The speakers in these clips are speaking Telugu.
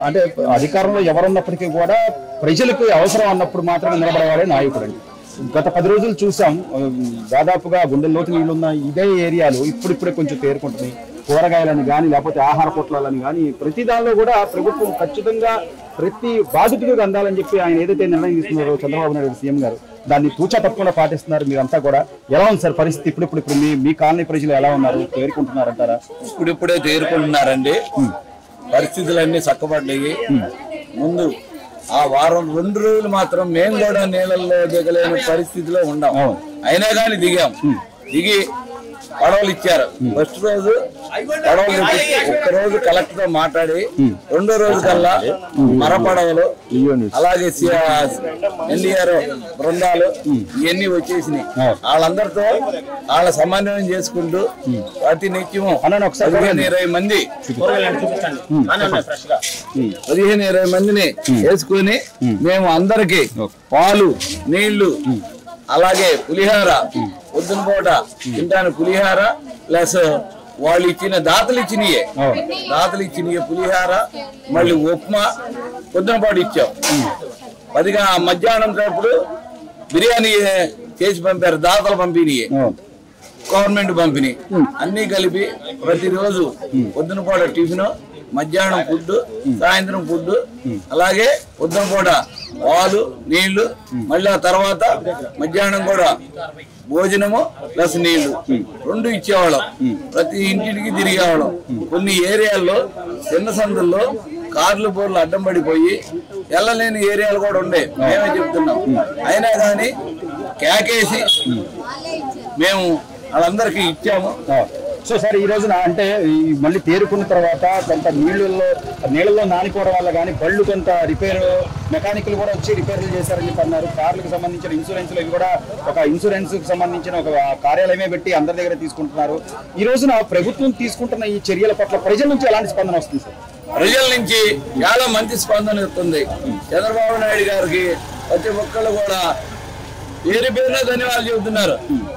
అంటే అధికారంలో ఎవరున్నప్పటికీ కూడా ప్రజలకు అవసరం అన్నప్పుడు మాత్రమే నిలబడేవాడే నాయకుడు అండి. గత 10 రోజులు చూసాం, దాదాపుగా గుండెల్లోకి నీళ్లున్న ఇదే ఏరియాలు ఇప్పుడిప్పుడే కొంచెం తేరుకుంటున్నాయి. కూరగాయలని కానీ లేకపోతే ఆహార పొట్లాలని కానీ ప్రతి దానిలో కూడా ప్రభుత్వం ఖచ్చితంగా ప్రతి బాధితుడికి అందాలని చెప్పి ఆయన ఏదైతే నిర్ణయం తీసుకున్నారో చంద్రబాబు నాయుడు సీఎం గారు దాన్ని తూచా తప్పకుండా పాటిస్తున్నారు. మీరంతా కూడా ఎలా ఉంది సార్ పరిస్థితి? ఇప్పుడు మీ కాలనీ ప్రజలు ఎలా ఉన్నారు? తేరుకుంటున్నారంటారా? ఇప్పుడిప్పుడే తేరుకుంటున్నారండి. పరిస్థితులన్నీ చక్కబడ్డాయి. ముందు ఆ వారం 2 రోజులు మాత్రం మేము కూడా నీళ్ళల్లో దిగలేని పరిస్థితిలో ఉన్నాం. అయినా కానీ దిగి పడవలు ఇచ్చారు. ఫస్ట్ రోజు పడవలు ఒక్కరోజు కలెక్టర్ తో మాట్లాడి 2వ రోజు కల్లా మరపడవలు అలాగే ఎన్డీఆర్ బృందాలు ఇవన్నీ వచ్చేసినాయి. వాళ్ళందరితో వాళ్ళ సమన్వయం చేసుకుంటూ ప్రతి నిత్యము 15-20 మంది 15-20 మందిని వేసుకుని మేము అందరికి పాలు నీళ్లు అలాగే పులిహార పొద్దున పూట తింటాను పులిహార ప్లస్ వాళ్ళు ఇచ్చిన దాతలు ఇచ్చినయే పులిహార మళ్ళీ ఉప్మా పొద్దున పూట ఇచ్చాం. 10 మధ్యాహ్నం అప్పుడు బిర్యానీ చేసి పంపారు. దాతలు పంపిణీ గవర్నమెంట్ పంపిణీ అన్ని కలిపి ప్రతిరోజు పొద్దున పూట టిఫిన్, మధ్యాహ్నం ఫుడ్, సాయంత్రం ఫుడ్, అలాగే పొద్దున పూట పాలు నీళ్లు, మళ్ళీ ఆ తర్వాత మధ్యాహ్నం కూడా భోజనము ప్లస్ నీళ్లు 2 ఇచ్చేవాళ్ళం. ప్రతి ఇంటికి తిరిగేవాళ్ళం. కొన్ని ఏరియాల్లో చిన్న సందుల్లో కార్లు బోర్లు అడ్డం పడిపోయి వెళ్ళలేని ఏరియాలు కూడా ఉండే. మేమే చెప్తున్నాం. అయినా కానీ కేకేసి మేము వాళ్ళందరికీ ఇచ్చాము. సో సార్ ఈ రోజున అంటే మళ్ళీ తేరుకున్న తర్వాత కొంత నీళ్ళలో నానిపోవడం వల్ల కానీ బళ్ళు కొంత రిపేర్ మెకానిక్లు కూడా వచ్చి రిపేర్లు చేశారని చెప్పి అన్నారు. కార్లకు సంబంధించిన ఇన్సూరెన్స్లు కూడా ఒక ఇన్సూరెన్స్ కి సంబంధించిన ఒక కార్యాలయమే పెట్టి అందరి దగ్గర తీసుకుంటున్నారు. ఈ రోజున ప్రభుత్వం తీసుకుంటున్న ఈ చర్యల పట్ల ప్రజల నుంచి ఎలాంటి స్పందన వస్తుంది సార్? ప్రజల నుంచి చాలా మంచి స్పందన వస్తుంది. చంద్రబాబు నాయుడు గారికి ప్రతి ఒక్కళ్ళు కూడా పేరున ధన్యవాదాలు చెబుతున్నారు.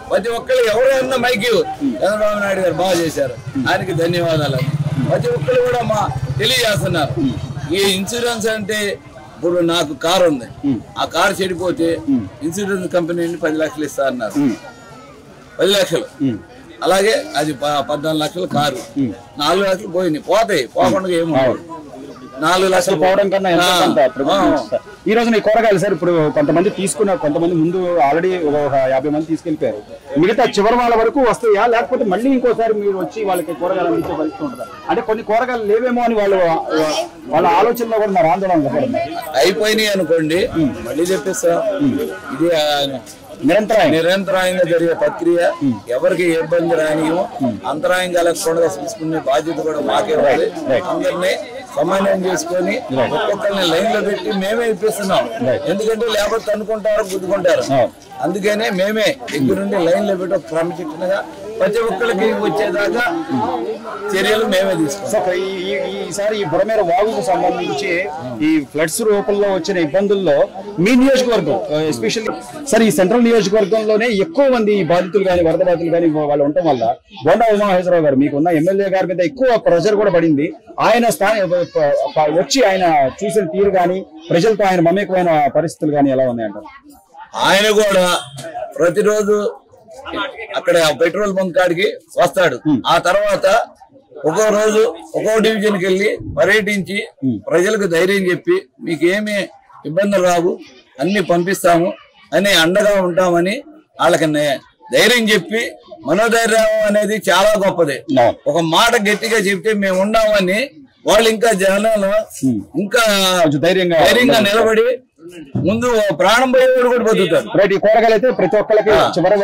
ప్రతి ఒక్కళ్ళు ఎవరైనా మైకి చంద్రబాబు నాయుడు గారు బాగా చేశారు, ఆయనకి ధన్యవాదాలు. ప్రతి ఒక్కళ్ళు కూడా తెలియజేస్తున్నారు. ఈ ఇన్సూరెన్స్ అంటే ఇప్పుడు నాకు కారు ఉంది, ఆ కారు చెడిపోతే ఇన్సూరెన్స్ కంపెనీ 10 లక్షలు ఇస్తా అన్నారు. 10 లక్షలు. అలాగే అది 14 లక్షల కారు, 4 లక్షలు పోతాయి. పోకుండా ఏమో 4 లక్షలు పోవడం కన్నా ఈ రోజు నీ కూరగాయలు సార్ ఇప్పుడు కొంతమంది తీసుకున్నారు, కొంతమంది ముందు ఆల్రెడీ ఒక 50 మంది తీసుకెళ్లిపోయారు. మిగతా చివరి వాళ్ళ వరకు వస్తాయా లేకపోతే మళ్ళీ ఇంకోసారి మీరు వచ్చి వాళ్ళకి కూరగాయలు అందించే పరిస్థితి ఉంటుందా? అంటే కొన్ని కూరగాయలు లేవేమో అని వాళ్ళ ఆలోచనలో కూడా మరి ఆందోళన అయిపోయినాయి అనుకోండి, మళ్ళీ చెప్పేస్తా. ఇది నిరంతరాయంగా జరిగే ప్రక్రియ. ఎవరికి ఇబ్బంది రానియో, అంతరాయం కలగకుండా చూసుకునే బాధ్యత కూడా మాకే ఉంది. అందరినీ సమన్వయం చేసుకొని ఒక్కొక్కరిని లైన్ లో పెట్టి మేమే ఇప్పిస్తున్నాం. ఎందుకంటే లేకపోతే అనుకుంటారు, గుద్దుకుంటారు. అందుకనే మేమే దగ్గర నుండి లైన్ లో పెట్టి క్రమశిక్షణగా ప్రతి ఒక్కరికి వచ్చేదాకా చర్యలు మేమే తీసుకుంటాం. ఈసారి ఈ బుడమేర వాగుకు సంబంధించి ఈ ఫ్లడ్స్ రూపంలో వచ్చిన ఇబ్బందుల్లో మీ నియోజకవర్గం ఎస్పెషల్లీ సార్ ఈ సెంట్రల్ నియోజకవర్గంలోనే ఎక్కువ మంది బాధితులు కానీ వరద బాధితులు కానీ వాళ్ళు ఉండటం వల్ల బోండా ఉమామహేశ్వరరావు గారు మీకున్న ఎమ్మెల్యే గారి మీద ఎక్కువ ప్రెషర్ కూడా పడింది. ఆయన వచ్చి ఆయన చూసిన తీరు కానీ ప్రజలతో ఆయన మమేకమైన పరిస్థితులు కానీ ఎలా ఉన్నాయంటారు? ఆయన కూడా ప్రతిరోజు అక్కడ పెట్రోల్ బంక్ కాడికి వస్తాడు. ఆ తర్వాత ఒక్కో రోజు ఒక్కో డివిజన్కి వెళ్ళి పర్యటించి ప్రజలకు ధైర్యం చెప్పి మీకేమీ ఇబ్బందులు రావు, అన్ని పంపిస్తాము అని అండగా ఉంటామని వాళ్ళకి ధైర్యం చెప్పి, మనోధైర్యం అనేది చాలా గొప్పది. ఒక మాట గట్టిగా చెప్తే మేము ఉన్నామని వాళ్ళు ఇంకా జనాలు ఇంకా ధైర్యంగా నిలబడి ముందు ప్రాణం పోయేవాడు కూడా బతుకుతారు. రైట్. ఈ కూరగాయలు అయితే ప్రతి ఒక్కరికి చివరి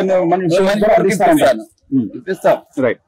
ఇప్పిస్తాం. రైట్.